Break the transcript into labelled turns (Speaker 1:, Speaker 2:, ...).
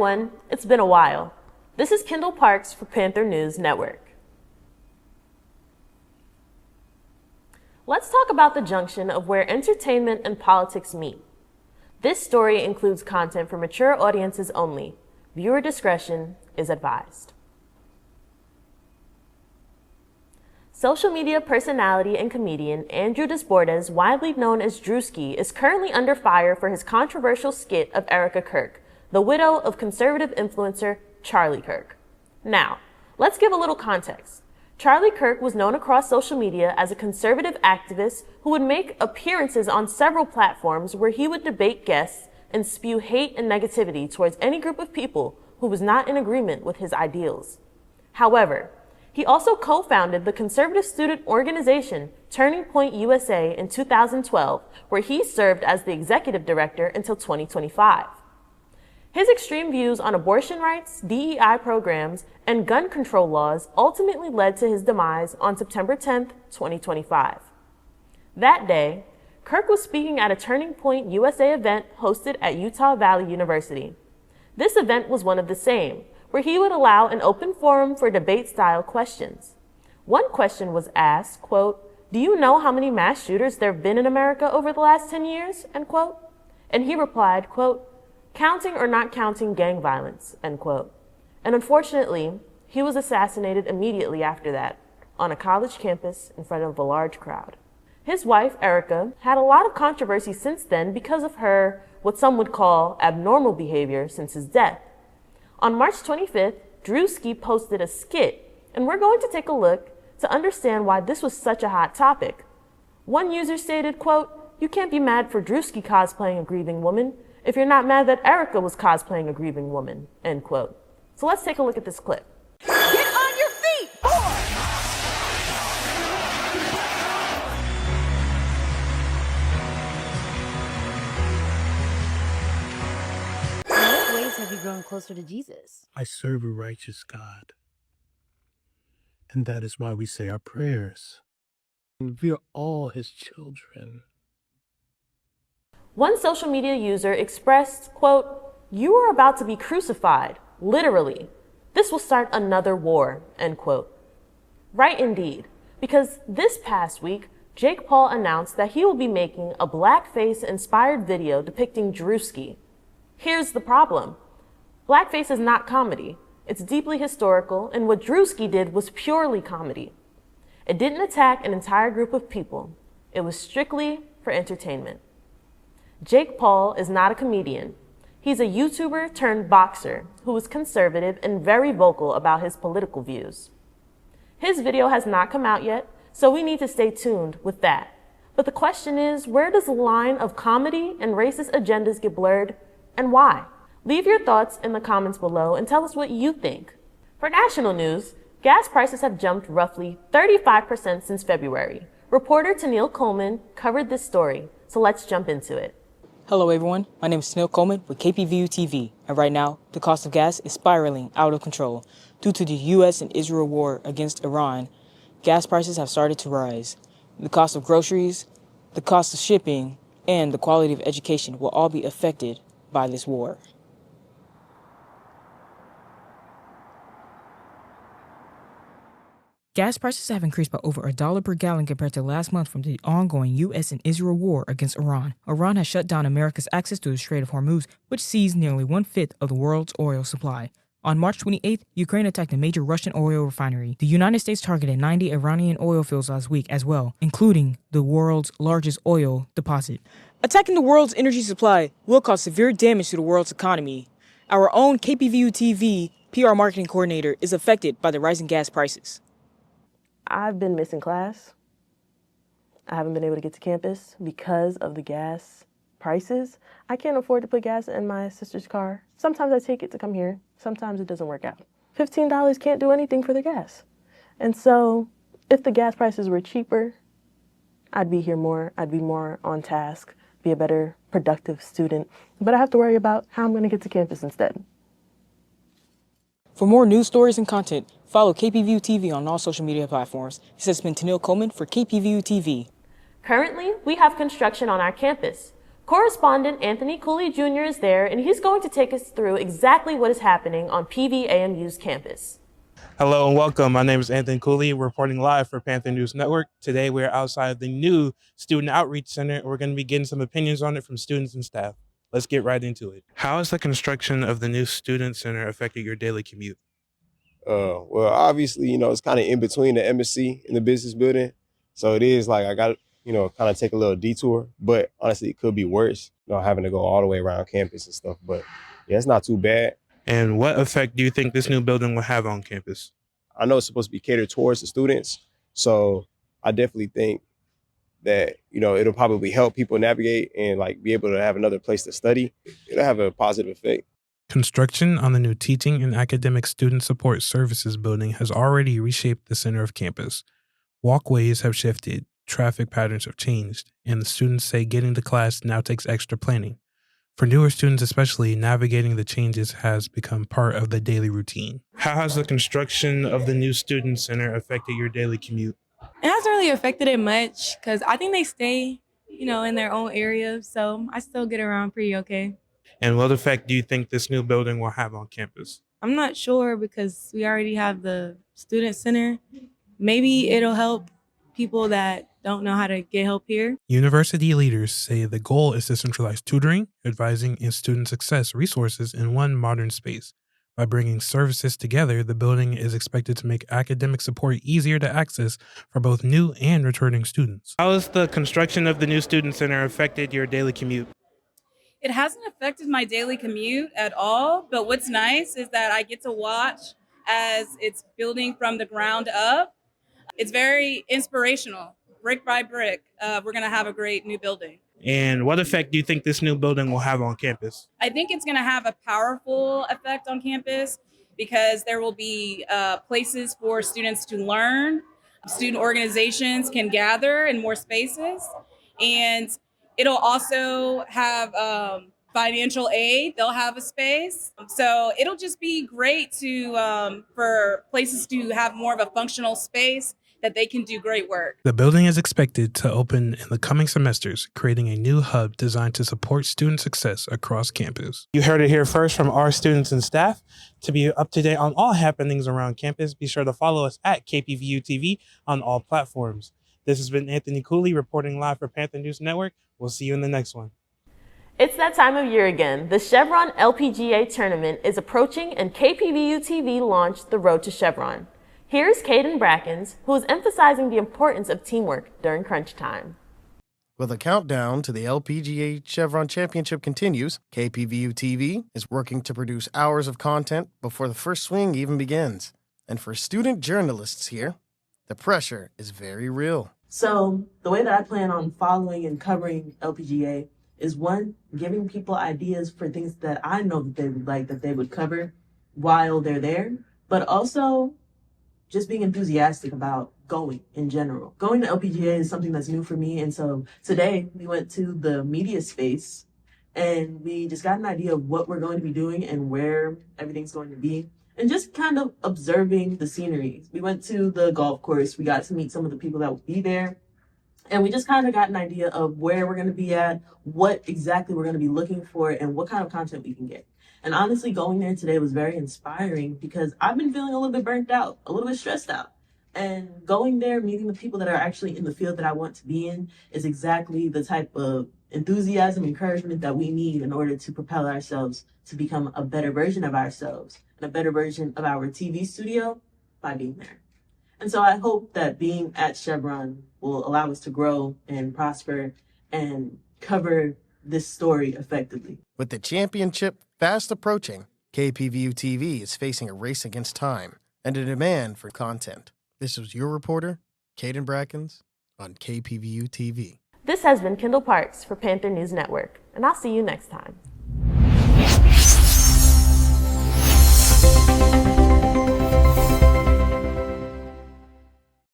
Speaker 1: everyone, it's been a while. This is Kendall Parks for Panther News Network. Let's talk about the junction of where entertainment and politics meet. This story includes content for mature audiences only. Viewer discretion is advised. Social media personality and comedian Andrew Desbordes, widely known as Drewski, is currently under fire for his controversial skit of Erica Kirk, the widow of conservative influencer Charlie Kirk. Now, let's give a little context. Charlie Kirk was known across social media as a conservative activist who would make appearances on several platforms where he would debate guests and spew hate and negativity towards any group of people who was not in agreement with his ideals. However, he also co-founded the conservative student organization Turning Point USA in 2012, where he served as the executive director until 2025. His extreme views on abortion rights, DEI programs, and gun control laws ultimately led to his demise on September 10, 2025. That day, Kirk was speaking at a Turning Point USA event hosted at Utah Valley University. This event was one of the same, where he would allow an open forum for debate-style questions. One question was asked, quote, "Do you know how many mass shooters there have been in America over the last 10 years?" End quote. And he replied, quote, "Counting or not counting gang violence," end quote. And unfortunately, he was assassinated immediately after that on a college campus in front of a large crowd. His wife, Erica, had a lot of controversy since then because of her, what some would call, abnormal behavior since his death. On March 25th, Drewski posted a skit, and we're going to take a look to understand why this was such a hot topic. One user stated, quote, "You can't be mad for Drewski cosplaying a grieving woman if you're not mad that Erica was cosplaying a grieving woman," end quote. So let's take a look at this clip.
Speaker 2: Get on your feet, boy!
Speaker 3: In what ways have you grown closer to Jesus?
Speaker 4: I serve a righteous God. And that is why we say our prayers. We are all his children.
Speaker 1: One social media user expressed, quote, "You are about to be crucified, literally. This will start another war," end quote. Right indeed, because this past week, Jake Paul announced that he will be making a blackface-inspired video depicting Drewski. Here's the problem. Blackface is not comedy. It's deeply historical, and what Drewski did was purely comedy. It didn't attack an entire group of people. It was strictly for entertainment. Jake Paul is not a comedian. He's a YouTuber turned boxer who is conservative and very vocal about his political views. His video has not come out yet, so we need to stay tuned with that. But the question is, where does the line of comedy and racist agendas get blurred, and why? Leave your thoughts in the comments below and tell us what you think. For national news, gas prices have jumped roughly 35% since February. Reporter Tennille Coleman covered this story, so let's jump into it.
Speaker 5: Hello everyone, my name is Tennille Coleman with KPVU-TV, and right now, the cost of gas is spiraling out of control. Due to the U.S. and Israel war against Iran, gas prices have started to rise. The cost of groceries, the cost of shipping, and the quality of education will all be affected by this war. Gas prices have increased by over $1 per gallon compared to last month from the ongoing U.S. and Israel war against Iran. Iran has shut down America's access to the Strait of Hormuz, which sees nearly 1/5 of the world's oil supply. On March 28th, Ukraine attacked a major Russian oil refinery. The United States targeted 90 Iranian oil fields last week as well, including the world's largest oil deposit. Attacking the world's energy supply will cause severe damage to the world's economy. Our own KPVU-TV PR marketing coordinator is affected by the rising gas prices.
Speaker 1: I've been missing class. I haven't been able to get to campus because of the gas prices. I can't afford to put gas in my sister's car. Sometimes I take it to come here. Sometimes it doesn't work out. $15 can't do anything for the gas. And so if the gas prices were cheaper, I'd be here more. I'd be more on task, be a better productive student. But I have to worry about how I'm going to get to campus instead.
Speaker 5: For more news stories and content, follow KPVU-TV on all social media platforms. This has been Tennille Coleman for KPVU-TV.
Speaker 1: Currently, we have construction on our campus. Correspondent Anthony Cooley Jr. is there, and he's going to take us through exactly what is happening on PVAMU's campus.
Speaker 6: Hello and welcome. My name is Anthony Cooley, reporting live for Panther News Network. Today we are outside the new Student Outreach Center, and we're going to be getting some opinions on it from students and staff. Let's get right into it. How has the construction of the new Student Center affected your daily commute?
Speaker 7: Well, obviously, it's kind of in between the MSC and the business building. So it is like I got to, kind of take a little detour. But honestly, it could be worse, having to go all the way around campus and stuff. But yeah, it's not too bad.
Speaker 6: And what effect do you think this new building will have on campus?
Speaker 7: I know it's supposed to be catered towards the students. So I definitely think that, it'll probably help people navigate and be able to have another place to study. It'll have a positive effect.
Speaker 6: Construction on the new Teaching and Academic Student Support Services building has already reshaped the center of campus. Walkways have shifted, traffic patterns have changed, and the students say getting to class now takes extra planning. For newer students especially, navigating the changes has become part of the daily routine. How has the construction of the new Student Center affected your daily commute?
Speaker 8: It hasn't really affected it much because I think they stay, in their own area. So I still get around pretty okay.
Speaker 6: And what effect do you think this new building will have on campus?
Speaker 8: I'm not sure because we already have the student center. Maybe it'll help people that don't know how to get help here.
Speaker 6: University leaders say the goal is to centralize tutoring, advising, and student success resources in one modern space. By bringing services together, the building is expected to make academic support easier to access for both new and returning students. How has the construction of the new Student Center affected your daily commute?
Speaker 9: It hasn't affected my daily commute at all, but what's nice is that I get to watch as it's building from the ground up. It's very inspirational. Brick by brick, we're going to have a great new building.
Speaker 6: And what effect do you think this new building will have on campus?
Speaker 9: I think it's going to have a powerful effect on campus because there will be places for students to learn. Student organizations can gather in more spaces, and it'll also have financial aid. They'll have a space. So it'll just be great to for places to have more of a functional space that they can do great work.
Speaker 6: The building is expected to open in the coming semesters, creating a new hub designed to support student success across campus. You heard it here first from our students and staff. To be up to date on all happenings around campus, be sure to follow us at KPVU-TV on all platforms. This has been Anthony Cooley reporting live for Panther News Network. We'll see you in the next one.
Speaker 1: It's that time of year again. The Chevron LPGA tournament is approaching, and KPVU-TV launched The Road to Chevron. Here's Caden Brackens, who is emphasizing the importance of teamwork during crunch time.
Speaker 10: While the countdown to the LPGA Chevron Championship continues, KPVU-TV is working to produce hours of content before the first swing even begins. And for student journalists here, the pressure is very real.
Speaker 11: So the way that I plan on following and covering LPGA is, one, giving people ideas for things that I know that they would like, that they would cover while they're there, but also just being enthusiastic about going in general. Going to LPGA is something that's new for me. And so today we went to the media space and we just got an idea of what we're going to be doing and where everything's going to be, and just kind of observing the scenery. We went to the golf course. We got to meet some of the people that will be there. And we just kind of got an idea of where we're going to be at, what exactly we're going to be looking for, and what kind of content we can get. And honestly, going there today was very inspiring because I've been feeling a little bit burnt out, a little bit stressed out. And going there, meeting the people that are actually in the field that I want to be in is exactly the type of enthusiasm, encouragement that we need in order to propel ourselves to become a better version of ourselves and a better version of our TV studio by being there. And so I hope that being at Chevron will allow us to grow and prosper and cover this story effectively.
Speaker 10: With the championship fast approaching, KPVU-TV is facing a race against time and a demand for content. This was your reporter, Caden Brackens, on KPVU-TV.
Speaker 1: This has been Kendall Parks for Panther News Network, and I'll see you next time.